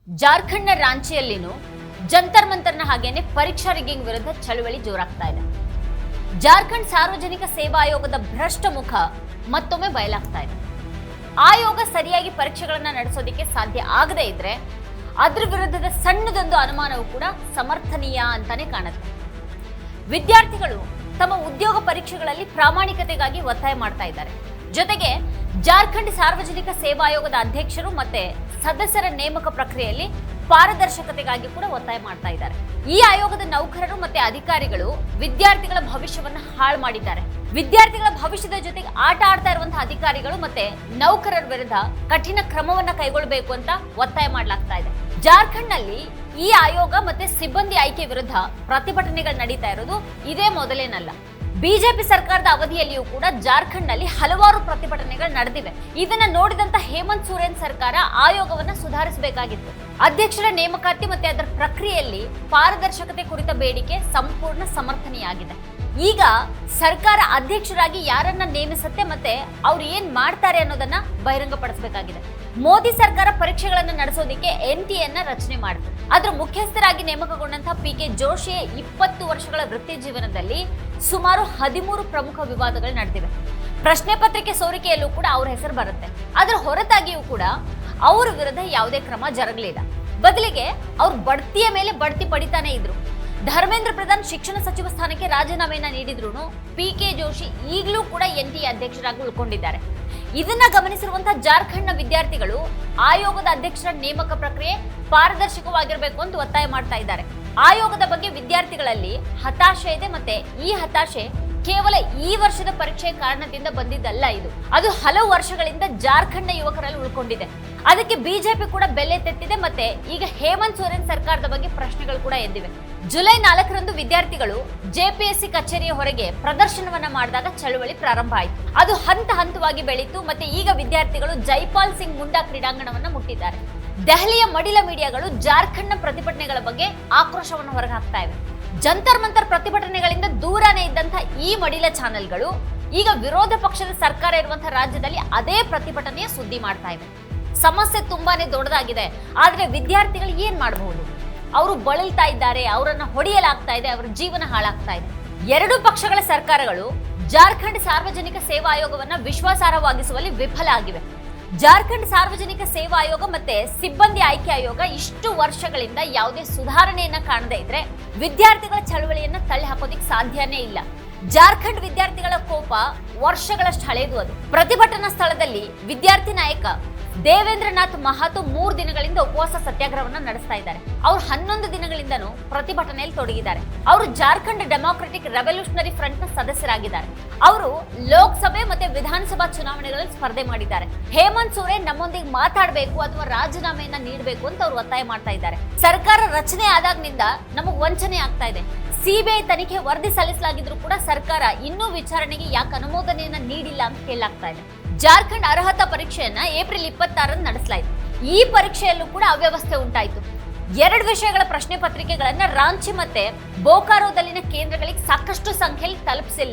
ಜಾರ್ಖಂಡ್ನ ರಾಂಚಿಯಲ್ಲಿನೂ ಜಂತರ್ ಮಂತರ್ನ ಹಾಗೇನೆ ಪರೀಕ್ಷಾ ರಿಗ್ಗಿಂಗ್ ವಿರುದ್ಧ ಚಳುವಳಿ ಜೋರಾಗ್ತಾ ಇದೆ. ಜಾರ್ಖಂಡ್ ಸಾರ್ವಜನಿಕ ಸೇವಾ ಆಯೋಗದ ಭ್ರಷ್ಟ ಮುಖ ಮತ್ತೊಮ್ಮೆ ಬಯಲಾಗ್ತಾ ಇದೆ. ಆಯೋಗ ಸರಿಯಾಗಿ ಪರೀಕ್ಷೆಗಳನ್ನ ನಡೆಸೋದಕ್ಕೆ ಸಾಧ್ಯ ಆಗದೇ ಇದ್ರೆ ಅದ್ರ ವಿರುದ್ಧದ ಸಣ್ಣದೊಂದು ಅನುಮಾನವೂ ಕೂಡ ಸಮರ್ಥನೀಯ ಅಂತಾನೆ ಕಾಣುತ್ತೆ. ವಿದ್ಯಾರ್ಥಿಗಳು ತಮ್ಮ ಉದ್ಯೋಗ ಪರೀಕ್ಷೆಗಳಲ್ಲಿ ಪ್ರಾಮಾಣಿಕತೆಗಾಗಿ ಒತ್ತಾಯ ಮಾಡ್ತಾ ಇದ್ದಾರೆ. ಜೊತೆಗೆ ಜಾರ್ಖಂಡ್ ಸಾರ್ವಜನಿಕ ಸೇವಾ ಆಯೋಗದ ಅಧ್ಯಕ್ಷರು ಮತ್ತೆ ಸದಸ್ಯರ ನೇಮಕ ಪ್ರಕ್ರಿಯೆಯಲ್ಲಿ ಪಾರದರ್ಶಕತೆಗಾಗಿ ಕೂಡ ಒತ್ತಾಯ ಮಾಡ್ತಾ ಇದ್ದಾರೆ. ಈ ಆಯೋಗದ ನೌಕರರು ಮತ್ತೆ ಅಧಿಕಾರಿಗಳು ವಿದ್ಯಾರ್ಥಿಗಳ ಭವಿಷ್ಯವನ್ನ ಹಾಳು ಮಾಡಿದ್ದಾರೆ. ವಿದ್ಯಾರ್ಥಿಗಳ ಭವಿಷ್ಯದ ಜೊತೆಗೆ ಆಟ ಆಡ್ತಾ ಇರುವಂತಹ ಅಧಿಕಾರಿಗಳು ಮತ್ತೆ ನೌಕರರ ವಿರುದ್ಧ ಕಠಿಣ ಕ್ರಮವನ್ನ ಕೈಗೊಳ್ಳಬೇಕು ಅಂತ ಒತ್ತಾಯ ಮಾಡಲಾಗ್ತಾ ಇದೆ. ಜಾರ್ಖಂಡ್ನಲ್ಲಿ ಈ ಆಯೋಗ ಮತ್ತೆ ಸಿಬ್ಬಂದಿ ಆಯ್ಕೆ ವಿರುದ್ಧ ಪ್ರತಿಭಟನೆಗಳು ನಡೀತಾ ಇರೋದು ಇದೇ ಮೊದಲೇನಲ್ಲ. ಬಿಜೆಪಿ ಸರ್ಕಾರದ ಅವಧಿಯಲ್ಲಿಯೂ ಕೂಡ ಜಾರ್ಖಂಡ್ನಲ್ಲಿ ಹಲವಾರು ಪ್ರತಿಭಟನೆಗಳು ನಡೆದಿವೆ. ಇದನ್ನ ನೋಡಿದಂತ ಹೇಮಂತ್ ಸೊರೇನ್ ಸರ್ಕಾರ ಆಯೋಗವನ್ನ ಸುಧಾರಿಸಬೇಕಾಗಿತ್ತು. ಅಧ್ಯಕ್ಷರ ನೇಮಕಾತಿ ಮತ್ತೆ ಅದರ ಪ್ರಕ್ರಿಯೆಯಲ್ಲಿ ಪಾರದರ್ಶಕತೆ ಕುರಿತ ಬೇಡಿಕೆ ಸಂಪೂರ್ಣ ಸಮರ್ಥನೀಯಾಗಿದೆ. ಈಗ ಸರ್ಕಾರ ಅಧ್ಯಕ್ಷರಾಗಿ ಯಾರನ್ನ ನೇಮಿಸುತ್ತೆ ಮತ್ತೆ ಅವ್ರು ಏನ್ ಮಾಡ್ತಾರೆ ಅನ್ನೋದನ್ನ ಬಹಿರಂಗಪಡಿಸಬೇಕಾಗಿದೆ. ಮೋದಿ ಸರ್ಕಾರ ಪರೀಕ್ಷೆಗಳನ್ನು ನಡೆಸೋದಕ್ಕೆ ಎನ್ಟಿಎನ್ನ ರಚನೆ ಮಾಡಿತು. ಅದರ ಮುಖ್ಯಸ್ಥರಾಗಿ ನೇಮಕಗೊಂಡಂತಹ ಪಿಕೆ ಜೋಶಿ 20 ವರ್ಷಗಳ ವೃತ್ತಿ ಜೀವನದಲ್ಲಿ ಸುಮಾರು 13 ಪ್ರಮುಖ ವಿವಾದಗಳು ನಡೆದಿವೆ. ಪ್ರಶ್ನೆ ಪತ್ರಿಕೆ ಸೋರಿಕೆಯಲ್ಲೂ ಕೂಡ ಅವ್ರ ಹೆಸರು ಬರುತ್ತೆ. ಅದರ ಹೊರತಾಗಿಯೂ ಕೂಡ ಅವರ ವಿರುದ್ಧ ಯಾವುದೇ ಕ್ರಮ ಜರುಗಲಿಲ್ಲ. ಬದಲಿಗೆ ಅವ್ರು ಬಡ್ತಿಯ ಮೇಲೆ ಬಡ್ತಿ ಪಡಿತಾನೆ ಇದ್ರು. ಧರ್ಮೇಂದ್ರ ಪ್ರಧಾನ್ ಶಿಕ್ಷಣ ಸಚಿವ ಸ್ಥಾನಕ್ಕೆ ರಾಜೀನಾಮೆಯನ್ನ ನೀಡಿದ್ರು ಪಿಕೆ ಜೋಶಿ ಈಗಲೂ ಕೂಡ ಎನ್ಟಿಎ ಅಧ್ಯಕ್ಷರಾಗಿ ಉಳ್ಕೊಂಡಿದ್ದಾರೆ. ಇದನ್ನ ಗಮನಿಸಿರುವಂತಹ ಜಾರ್ಖಂಡ್ನ ವಿದ್ಯಾರ್ಥಿಗಳು ಆಯೋಗದ ಅಧ್ಯಕ್ಷರ ನೇಮಕ ಪ್ರಕ್ರಿಯೆ ಪಾರದರ್ಶಕವಾಗಿರಬೇಕು ಅಂತ ಒತ್ತಾಯ ಮಾಡ್ತಾ ಇದ್ದಾರೆ. ಆಯೋಗದ ಬಗ್ಗೆ ವಿದ್ಯಾರ್ಥಿಗಳಲ್ಲಿ ಹತಾಶೆ ಇದೆ. ಮತ್ತೆ ಈ ಹತಾಶೆ ಕೇವಲ ಈ ವರ್ಷದ ಪರೀಕ್ಷೆಯ ಕಾರಣದಿಂದ ಬಂದಿದ್ದಲ್ಲ. ಅದು ಹಲವು ವರ್ಷಗಳಿಂದ ಜಾರ್ಖಂಡ್ನ ಯುವಕರಲ್ಲಿ ಉಳ್ಕೊಂಡಿದೆ. ಅದಕ್ಕೆ ಬಿಜೆಪಿ ಕೂಡ ಬೆಲೆ ತೆತ್ತಿದೆ. ಮತ್ತೆ ಈಗ ಹೇಮಂತ್ ಸೊರೇನ್ ಸರ್ಕಾರದ ಬಗ್ಗೆ ಪ್ರಶ್ನೆಗಳು ಕೂಡ ಎದ್ದಿವೆ. ಜುಲೈ 4ರಂದು ವಿದ್ಯಾರ್ಥಿಗಳು ಜೆಪಿಎಸ್ಸಿ ಕಚೇರಿಯ ಹೊರಗೆ ಪ್ರದರ್ಶನವನ್ನ ಮಾಡಿದಾಗ ಚಳವಳಿ ಪ್ರಾರಂಭ ಆಯಿತು. ಅದು ಹಂತ ಹಂತವಾಗಿ ಬೆಳೀತು. ಮತ್ತೆ ಈಗ ವಿದ್ಯಾರ್ಥಿಗಳು ಜೈಪಾಲ್ ಸಿಂಗ್ ಮುಂಡಾ ಕ್ರೀಡಾಂಗಣವನ್ನ ಮುಟ್ಟಿದ್ದಾರೆ. ದೆಹಲಿಯ ಮಡಿಲ ಮೀಡಿಯಾಗಳು ಜಾರ್ಖಂಡ್ನ ಪ್ರತಿಭಟನೆಗಳ ಬಗ್ಗೆ ಆಕ್ರೋಶವನ್ನು ಹೊರಹಾಕ್ತಾ ಇವೆ. ಜಂತರ್ ಮಂತರ್ ಪ್ರತಿಭಟನೆಗಳಿಂದ ದೂರನೇ ಇದ್ದಂತಹ ಈ ಮಡಿಲ ಚಾನೆಲ್ಗಳು ಈಗ ವಿರೋಧ ಪಕ್ಷದ ಸರ್ಕಾರ ಇರುವಂತಹ ರಾಜ್ಯದಲ್ಲಿ ಅದೇ ಪ್ರತಿಭಟನೆಯ ಸುದ್ದಿ ಮಾಡ್ತಾ ಇವೆ. ಸಮಸ್ಯೆ ತುಂಬಾನೇ ದೊಡ್ಡದಾಗಿದೆ. ಆದ್ರೆ ವಿದ್ಯಾರ್ಥಿಗಳು ಏನ್ ಮಾಡಬಹುದು? ಅವರು ಬಳಲ್ತಾ ಇದ್ದಾರೆ, ಅವರನ್ನ ಹೊಡೆಯಲಾಗ್ತಾ ಇದೆ, ಅವರ ಜೀವನ ಹಾಳಾಗ್ತಾ ಇದೆ. ಎರಡೂ ಪಕ್ಷಗಳ ಸರ್ಕಾರಗಳು ಜಾರ್ಖಂಡ್ ಸಾರ್ವಜನಿಕ ಸೇವಾ ಆಯೋಗವನ್ನ ವಿಶ್ವಾಸಾರ್ಹವಾಗಿಸುವಲ್ಲಿ ವಿಫಲ ಆಗಿವೆ. ಜಾರ್ಖಂಡ್ ಸಾರ್ವಜನಿಕ ಸೇವಾ ಆಯೋಗ ಮತ್ತೆ ಸಿಬ್ಬಂದಿ ಆಯ್ಕೆ ಆಯೋಗ ಇಷ್ಟು ವರ್ಷಗಳಿಂದ ಯಾವುದೇ ಸುಧಾರಣೆಯನ್ನ ಕಾಣದೇ ಇದ್ರೆ ವಿದ್ಯಾರ್ಥಿಗಳ ಚಳವಳಿಯನ್ನ ತಳ್ಳಿ ಹಾಕೋದಿಕ್ ಸಾಧ್ಯನೇ ಇಲ್ಲ. ಜಾರ್ಖಂಡ್ ವಿದ್ಯಾರ್ಥಿಗಳ ಕೋಪ ವರ್ಷಗಳಷ್ಟು ಹಳೆಯದು. ಅದು ಪ್ರತಿಭಟನಾ ಸ್ಥಳದಲ್ಲಿ ವಿದ್ಯಾರ್ಥಿ ನಾಯಕ ದೇವೇಂದ್ರನಾಥ್ ಮಹಾತೋ 3 ದಿನಗಳಿಂದ ಉಪವಾಸ ಸತ್ಯಾಗ್ರಹವನ್ನ ನಡೆಸ್ತಾ ಇದ್ದಾರೆ. ಅವ್ರು 11 ದಿನಗಳಿಂದನೂ ಪ್ರತಿಭಟನೆಯಲ್ಲಿ ತೊಡಗಿದ್ದಾರೆ. ಅವರು ಜಾರ್ಖಂಡ್ ಡೆಮಾಕ್ರೆಟಿಕ್ ರೆವಲ್ಯೂಷನರಿ ಫ್ರಂಟ್ ನ ಸದಸ್ಯರಾಗಿದ್ದಾರೆ. ಅವರು ಲೋಕಸಭೆ ಮತ್ತೆ ವಿಧಾನಸಭಾ ಚುನಾವಣೆಗಳಲ್ಲಿ ಸ್ಪರ್ಧೆ ಮಾಡಿದ್ದಾರೆ. ಹೇಮಂತ್ ಸೊರೇನ್ ನಮ್ಮೊಂದಿಗೆ ಮಾತಾಡಬೇಕು ಅಥವಾ ರಾಜೀನಾಮೆಯನ್ನ ನೀಡಬೇಕು ಅಂತ ಅವ್ರು ಒತ್ತಾಯ ಮಾಡ್ತಾ ಇದ್ದಾರೆ. ಸರ್ಕಾರ ರಚನೆ ಆದಾಗ್ನಿಂದ ನಮಗ್ ವಂಚನೆ ಆಗ್ತಾ ಇದೆ. ಸಿಬಿಐ ತನಿಖೆ ವರದಿ ಸಲ್ಲಿಸಲಾಗಿದ್ರು ಕೂಡ ಸರ್ಕಾರ ಇನ್ನೂ ವಿಚಾರಣೆಗೆ ಯಾಕೆ ಅನುಮೋದನೆಯನ್ನ ನೀಡಿಲ್ಲ ಅಂತ ಕೇಳಲಾಗ್ತಾ ಇದೆ. ಜಾರ್ಖಂಡ್ ಅರ್ಹತಾ ಪರೀಕ್ಷೆಯನ್ನ ಏಪ್ರಿಲ್ 26ರಂದು ನಡೆಸಲಾಯಿತು. ಈ ಪರೀಕ್ಷೆಯಲ್ಲೂ ಕೂಡ ಅವ್ಯವಸ್ಥೆ ಉಂಟಾಯಿತು. 2 ವಿಷಯಗಳ ಪ್ರಶ್ನೆ ಪತ್ರಿಕೆಗಳನ್ನ ರಾಂಚಿ ಮತ್ತೆ ಬೋಕಾರೋದಲ್ಲಿನ ಕೇಂದ್ರಗಳಿಗೆ ಸಾಕಷ್ಟು ಸಂಖ್ಯೆಯಲ್ಲಿ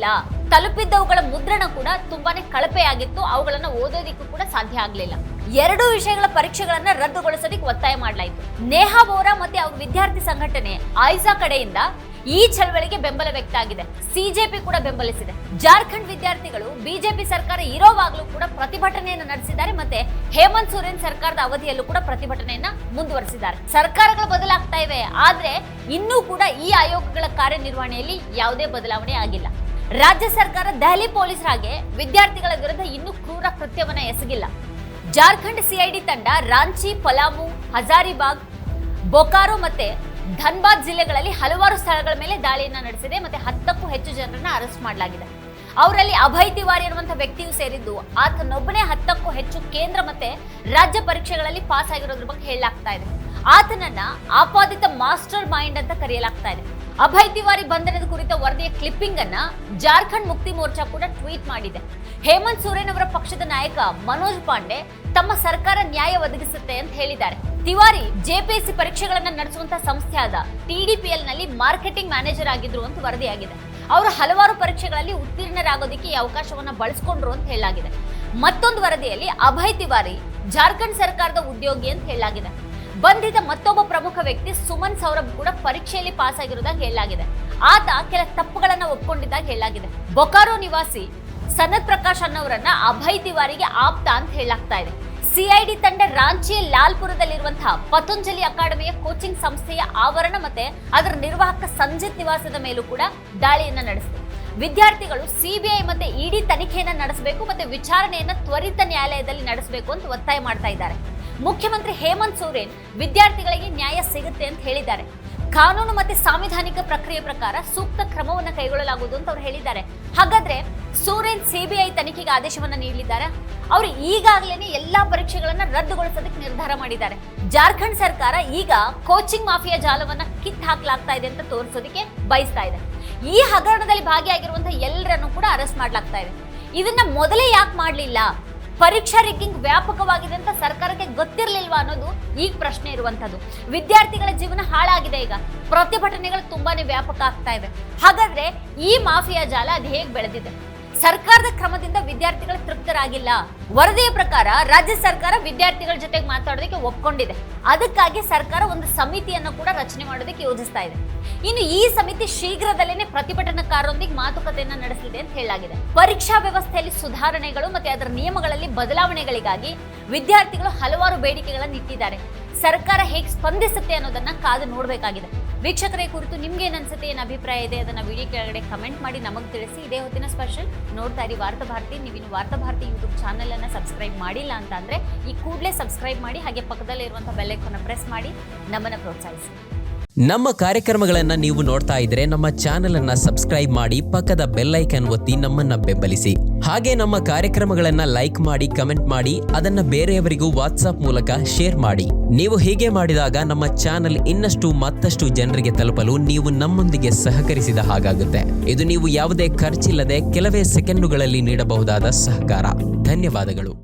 ತಲುಪಿದ್ದವುಗಳ ಮುದ್ರಣ ಕೂಡ ತುಂಬಾನೇ ಕಳಪೆಯಾಗಿತ್ತು. ಅವುಗಳನ್ನ ಓದೋದಿಕ್ಕೂ ಕೂಡ ಸಾಧ್ಯ ಆಗ್ಲಿಲ್ಲ. 2 ವಿಷಯಗಳ ಪರೀಕ್ಷೆಗಳನ್ನ ರದ್ದುಗೊಳಿಸೋದಕ್ಕೆ ಒತ್ತಾಯ ಮಾಡಲಾಯಿತು. ನೇಹಾ ಬೋರಾ ಮತ್ತೆ ಅವ್ರ ವಿದ್ಯಾರ್ಥಿ ಸಂಘಟನೆ ಐಸಾ ಕಡೆಯಿಂದ ಈ ಚಳವಳಿಗೆ ಬೆಂಬಲ ವ್ಯಕ್ತ ಆಗಿದೆ. ಸಿಜೆಪಿ ಕೂಡ ಬೆಂಬಲಿಸಿದೆ. ಜಾರ್ಖಂಡ್ ವಿದ್ಯಾರ್ಥಿಗಳು ಬಿಜೆಪಿ ಸರ್ಕಾರ ಇರೋವಾಗ್ಲೂ ಕೂಡ ಪ್ರತಿಭಟನೆಯನ್ನು ನಡೆಸಿದ್ದಾರೆ. ಮತ್ತೆ ಹೇಮಂತ್ ಸೊರೇನ್ ಸರ್ಕಾರದ ಅವಧಿಯಲ್ಲೂ ಕೂಡ ಪ್ರತಿಭಟನೆಯನ್ನ ಮುಂದುವರೆಸಿದ್ದಾರೆ. ಸರ್ಕಾರಗಳು ಬದಲಾಗ್ತಾ ಇವೆ, ಆದ್ರೆ ಇನ್ನೂ ಕೂಡ ಈ ಆಯೋಗಗಳ ಕಾರ್ಯನಿರ್ವಹಣೆಯಲ್ಲಿ ಯಾವುದೇ ಬದಲಾವಣೆ ಆಗಿಲ್ಲ. ರಾಜ್ಯ ಸರ್ಕಾರ ದೆಹಲಿ ಪೊಲೀಸರಾಗೆ ವಿದ್ಯಾರ್ಥಿಗಳ ವಿರುದ್ಧ ಇನ್ನೂ ಕ್ರೂರ ಕೃತ್ಯವನ್ನ ಎಸಗಿಲ್ಲ. ಜಾರ್ಖಂಡ್ ಸಿಐಡಿ ತಂಡ ರಾಂಚಿ, ಪಲಾಮು, ಹಜಾರಿಬಾಗ್, ಬೊಕಾರೋ ಮತ್ತೆ ಧನ್ಬಾದ್ ಜಿಲ್ಲೆಗಳಲ್ಲಿ ಹಲವಾರು ಸ್ಥಳಗಳ ಮೇಲೆ ದಾಳಿಯನ್ನ ನಡೆಸಿದೆ. ಮತ್ತೆ 10ಕ್ಕೂ ಹೆಚ್ಚು ಜನರನ್ನ ಅರೆಸ್ಟ್ ಮಾಡಲಾಗಿದೆ. ಅವರಲ್ಲಿ ಅಭಯ್ ತಿವಾರಿ ಅನ್ನುವಂಥ ವ್ಯಕ್ತಿಯು ಸೇರಿದ್ದು. ಆತನೊಬ್ಬನೇ 10ಕ್ಕೂ ಹೆಚ್ಚು ಕೇಂದ್ರ ಮತ್ತೆ ರಾಜ್ಯ ಪರೀಕ್ಷೆಗಳಲ್ಲಿ ಪಾಸ್ ಆಗಿರೋದ್ರ ಬಗ್ಗೆ ಹೇಳಲಾಗ್ತಾ ಇದೆ. ಆತನನ್ನ ಆಪಾದಿತ ಮಾಸ್ಟರ್ ಮೈಂಡ್ ಅಂತ ಕರೆಯಲಾಗ್ತಾ ಇದೆ. ಅಭಯ್ ತಿವಾರಿ ಬಂಧನದ ಕುರಿತ ವರದಿಯ ಕ್ಲಿಪ್ಪಿಂಗ್ ಅನ್ನ ಜಾರ್ಖಂಡ್ ಮುಕ್ತಿ ಮೋರ್ಚಾ ಕೂಡ ಟ್ವೀಟ್ ಮಾಡಿದೆ. ಹೇಮಂತ್ ಸೊರೇನ್ ಅವರ ಪಕ್ಷದ ನಾಯಕ ಮನೋಜ್ ಪಾಂಡೆ ತಮ್ಮ ಸರ್ಕಾರ ನ್ಯಾಯ ಒದಗಿಸುತ್ತೆ ಅಂತ ಹೇಳಿದ್ದಾರೆ. ತಿವಾರಿ ಜೆಪಿಎಸ್ಸಿ ಪರೀಕ್ಷೆಗಳನ್ನ ನಡೆಸುವಂತಹ ಸಂಸ್ಥೆಯಾದ ಟಿಡಿಪಿಎಲ್ ನಲ್ಲಿ ಮಾರ್ಕೆಟಿಂಗ್ ಮ್ಯಾನೇಜರ್ ಆಗಿದ್ರು ಅಂತ ವರದಿಯಾಗಿದೆ. ಅವರು ಹಲವಾರು ಪರೀಕ್ಷೆಗಳಲ್ಲಿ ಉತ್ತೀರ್ಣರಾಗೋದಕ್ಕೆ ಈ ಅವಕಾಶವನ್ನ ಬಳಸಿಕೊಂಡ್ರು ಅಂತ ಹೇಳಲಾಗಿದೆ. ಮತ್ತೊಂದು ವರದಿಯಲ್ಲಿ ಅಭಯ್ ತಿವಾರಿ ಜಾರ್ಖಂಡ್ ಸರ್ಕಾರದ ಉದ್ಯೋಗಿ ಅಂತ ಹೇಳಲಾಗಿದೆ. ಬಂಧಿತ ಮತ್ತೊಬ್ಬ ಪ್ರಮುಖ ವ್ಯಕ್ತಿ ಸುಮನ್ ಸೌರಭ್ ಕೂಡ ಪರೀಕ್ಷೆಯಲ್ಲಿ ಪಾಸ್ ಆಗಿರುವುದಾಗಿ ಹೇಳಲಾಗಿದೆ. ಆತ ಕೆಲ ತಪ್ಪುಗಳನ್ನ ಒಪ್ಪಿಕೊಂಡಿದ್ದಾಗ ಹೇಳಲಾಗಿದೆ. ಬೊಕಾರೋ ನಿವಾಸಿ ಸನತ್ ಪ್ರಕಾಶ್ ಅನ್ನೋರನ್ನ ಅಭಯ್ ತಿವಾರಿಗೆ ಆಪ್ತ ಅಂತ ಹೇಳಲಾಗ್ತಾ ಇದೆ. ಸಿಐಡಿ ತಂಡ ರಾಂಚಿಯ ಲಾಲ್ಪುರದಲ್ಲಿರುವಂತಹ ಪತಂಜಲಿ ಅಕಾಡೆಮಿಯ ಕೋಚಿಂಗ್ ಸಂಸ್ಥೆಯ ಆವರಣ ಮತ್ತೆ ಅದರ ನಿರ್ವಾಹಕ ಸಂಜಿತ್ ನಿವಾಸದ ಮೇಲೂ ಕೂಡ ದಾಳಿಯನ್ನ ನಡೆಸಿದೆ. ವಿದ್ಯಾರ್ಥಿಗಳು ಸಿಬಿಐ ಮತ್ತೆ ಇಡಿ ತನಿಖೆಯನ್ನ ನಡೆಸಬೇಕು ಮತ್ತೆ ವಿಚಾರಣೆಯನ್ನ ತ್ವರಿತ ನ್ಯಾಯಾಲಯದಲ್ಲಿ ನಡೆಸಬೇಕು ಅಂತ ಒತ್ತಾಯ ಮಾಡ್ತಾ ಇದ್ದಾರೆ. ಮುಖ್ಯಮಂತ್ರಿ ಹೇಮಂತ್ ಸೋರೆನ್ ವಿದ್ಯಾರ್ಥಿಗಳಿಗೆ ನ್ಯಾಯ ಸಿಗುತ್ತೆ ಅಂತ ಹೇಳಿದ್ದಾರೆ. ಕಾನೂನು ಮತ್ತೆ ಸಾಂವಿಧಾನಿಕ ಪ್ರಕ್ರಿಯೆ ಪ್ರಕಾರ ಸೂಕ್ತ ಕ್ರಮವನ್ನು ಕೈಗೊಳ್ಳಲಾಗುವುದು ಅಂತ ಅವರು ಹೇಳಿದ್ದಾರೆ. ಹಾಗಾದ್ರೆ ಸೋರೆನ್ ಸಿಬಿಐ ತನಿಖೆಗೆ ಆದೇಶವನ್ನ ನೀಡಲಿದ್ದಾರೆ. ಅವರು ಈಗಾಗಲೇ ಎಲ್ಲಾ ಪರೀಕ್ಷೆಗಳನ್ನ ರದ್ದುಗೊಳಿಸೋದಕ್ಕೆ ನಿರ್ಧಾರ ಮಾಡಿದ್ದಾರೆ. ಜಾರ್ಖಂಡ್ ಸರ್ಕಾರ ಈಗ ಕೋಚಿಂಗ್ ಮಾಫಿಯಾ ಜಾಲವನ್ನ ಕಿತ್ತು ಹಾಕಲಾಗ್ತಾ ಇದೆ ಅಂತ ತೋರಿಸೋದಕ್ಕೆ ಬಯಸ್ತಾ ಇದೆ. ಈ ಹಗರಣದಲ್ಲಿ ಭಾಗಿಯಾಗಿರುವಂತಹ ಎಲ್ಲರನ್ನು ಕೂಡ ಅರೆಸ್ಟ್ ಮಾಡಲಾಗ್ತಾ ಇದೆ. ಇದನ್ನ ಮೊದಲೇ ಯಾಕೆ ಮಾಡಲಿಲ್ಲ? ಪರೀಕ್ಷಾ ರಿಗ್ಗಿಂಗ್ ವ್ಯಾಪಕವಾಗಿದೆ ಅಂತ ಸರ್ಕಾರಕ್ಕೆ ಗೊತ್ತಿರಲಿಲ್ವಾ ಅನ್ನೋದು ಈಗ ಪ್ರಶ್ನೆ ಇರುವಂತದ್ದು. ವಿದ್ಯಾರ್ಥಿಗಳ ಜೀವನ ಹಾಳಾಗಿದೆ. ಈಗ ಪ್ರತಿಭಟನೆಗಳು ತುಂಬಾನೇ ವ್ಯಾಪಕ ಆಗ್ತಾ ಇದೆ. ಹಾಗಾದ್ರೆ ಈ ಮಾಫಿಯಾ ಜಾಲ ಅದು ಹೇಗೆ ಬೆಳೆದಿದೆ? ಸರ್ಕಾರದ ಕ್ರಮದಿಂದ ವಿದ್ಯಾರ್ಥಿಗಳು ತೃಪ್ತರಾಗಿಲ್ಲ. ವರದಿಯ ಪ್ರಕಾರ ರಾಜ್ಯ ಸರ್ಕಾರ ವಿದ್ಯಾರ್ಥಿಗಳ ಜೊತೆಗೆ ಮಾತಾಡೋದಕ್ಕೆ ಒಪ್ಕೊಂಡಿದೆ. ಅದಕ್ಕಾಗಿ ಸರ್ಕಾರ ಒಂದು ಸಮಿತಿಯನ್ನು ಕೂಡ ರಚನೆ ಮಾಡೋದಕ್ಕೆ ಯೋಜಿಸ್ತಾ ಇದೆ. ಇನ್ನು ಈ ಸಮಿತಿ ಶೀಘ್ರದಲ್ಲೇನೆ ಪ್ರತಿಭಟನಾಕಾರರೊಂದಿಗೆ ಮಾತುಕತೆಯನ್ನ ನಡೆಸಲಿದೆ ಅಂತ ಹೇಳಲಾಗಿದೆ. ಪರೀಕ್ಷಾ ವ್ಯವಸ್ಥೆಯಲ್ಲಿ ಸುಧಾರಣೆಗಳು ಮತ್ತೆ ಅದರ ನಿಯಮಗಳಲ್ಲಿ ಬದಲಾವಣೆಗಳಿಗಾಗಿ ವಿದ್ಯಾರ್ಥಿಗಳು ಹಲವಾರು ಬೇಡಿಕೆಗಳನ್ನು ಇಟ್ಟಿದ್ದಾರೆ. ಸರ್ಕಾರ ಹೇಗೆ ಸ್ಪಂದಿಸುತ್ತೆ ಅನ್ನೋದನ್ನ ಕಾದು ನೋಡಬೇಕಾಗಿದೆ. ವೀಕ್ಷಕರೇ, ಕುರಿತು ನಿಮ್ಗೆ ಏನ್ ಅನ್ಸುತ್ತೆ, ಏನ್ ಅಭಿಪ್ರಾಯ ಇದೆ ಅದನ್ನ ವಿಡಿಯೋ ಕೆಳಗಡೆ ಕಮೆಂಟ್ ಮಾಡಿ ನಮಗೆ ತಿಳಿಸಿ. ಇದೇ ಹೊತ್ತಿನ ಸ್ಪೆಷಲ್ ನೋಡ್ತಾ ಇರಿ ವಾರ್ತಾಭಾರತಿ. ನೀವಿನ್ನು ವಾರ್ತಾಭಾರತಿ ಯೂಟ್ಯೂಬ್ ಚಾನೆಲ್ ಅನ್ನ ಸಬ್ಸ್ಕ್ರೈಬ್ ಮಾಡಿಲ್ಲ ಅಂತ ಅಂದ್ರೆ ಈ ಕೂಡಲೇ ಸಬ್ಸ್ಕ್ರೈಬ್ ಮಾಡಿ, ಹಾಗೆ ಪಕ್ಕದಲ್ಲೇ ಇರುವಂತಹ ಬೆಲ್ ಐಕಾನ್ ಪ್ರೆಸ್ ಮಾಡಿ ನಮ್ಮನ್ನ ಪ್ರೋತ್ಸಾಹಿಸಿ. ನಮ್ಮ ಕಾರ್ಯಕ್ರಮಗಳನ್ನ ನೀವು ನೋಡ್ತಾ ಇದ್ರೆ ನಮ್ಮ ಚಾನೆಲ್ ಅನ್ನ ಸಬ್ಸ್ಕ್ರೈಬ್ ಮಾಡಿ, ಪಕ್ಕದ ಬೆಲ್ ಐಕಾನ್ ಒತ್ತಿ ನಮ್ಮನ್ನ ಬೆಂಬಲಿಸಿ. ಹಾಗೆ ನಮ್ಮ ಕಾರ್ಯಕ್ರಮಗಳನ್ನ ಲೈಕ್ ಮಾಡಿ, ಕಮೆಂಟ್ ಮಾಡಿ, ಅದನ್ನ ಬೇರೆಯವರಿಗೂ ವಾಟ್ಸ್ಆಪ್ ಮೂಲಕ ಶೇರ್ ಮಾಡಿ. ನೀವು ಹೀಗೆ ಮಾಡಿದಾಗ ನಮ್ಮ ಚಾನೆಲ್ ಇನ್ನಷ್ಟು ಮತ್ತಷ್ಟು ಜನರಿಗೆ ತಲುಪಲು ನೀವು ನಮ್ಮೊಂದಿಗೆ ಸಹಕರಿಸಿದ ಹಾಗಾಗುತ್ತೆ. ಇದು ನೀವು ಯಾವುದೇ ಖರ್ಚಿಲ್ಲದೆ ಕೆಲವೇ ಸೆಕೆಂಡುಗಳಲ್ಲಿ ನೀಡಬಹುದಾದ ಸಹಕಾರ. ಧನ್ಯವಾದಗಳು.